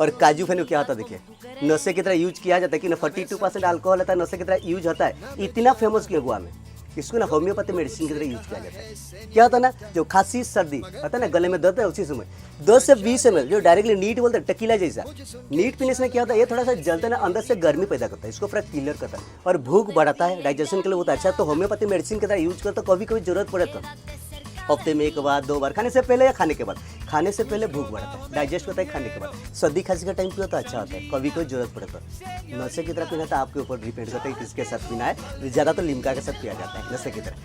और काजू फेन क्या होता है देखिए, नशे की तरह यूज किया जाता है कि 42% अल्कोहल होता है, नशे की तरह यूज होता है। इतना फेमस क्यों गोवा में? इसको ना होम्योपैथी मेडिसिन की तरह यूज किया जाता है। क्या होता है ना, जो खांसी सर्दी होता है ना, गले में दर्द है, उसी समय 10 से 20 ml जो डायरेक्टली नीट बोलते हैं, टकीला जैसा नीट पीने से क्या होता है, ये थोड़ा सा जलता है ना, अंदर से गर्मी पैदा करता है, इसको पूरा क्लियर करता है और भूख बढ़ाता है, डाइजेशन के लिए बहुत अच्छा है। तो होम्योपैथी मेडिसिन की तरह यूज करते तो कभी कभी जरूरत पड़े तो हफ्ते में 1 बार 2 बार, खाने से पहले या खाने के बाद। खाने से पहले भूख बढ़ता है, डाइजेस्ट होता है, खाने के बाद सर्दी खांसी का टाइम पियो तो अच्छा होता है, कभी कोई जरूरत पड़े तो। नशे की तरह पीना तो आपके ऊपर डिपेंड करता है किसके साथ पीना है, ज़्यादा तो लिम्का के साथ पिया जाता है नशे की तरह।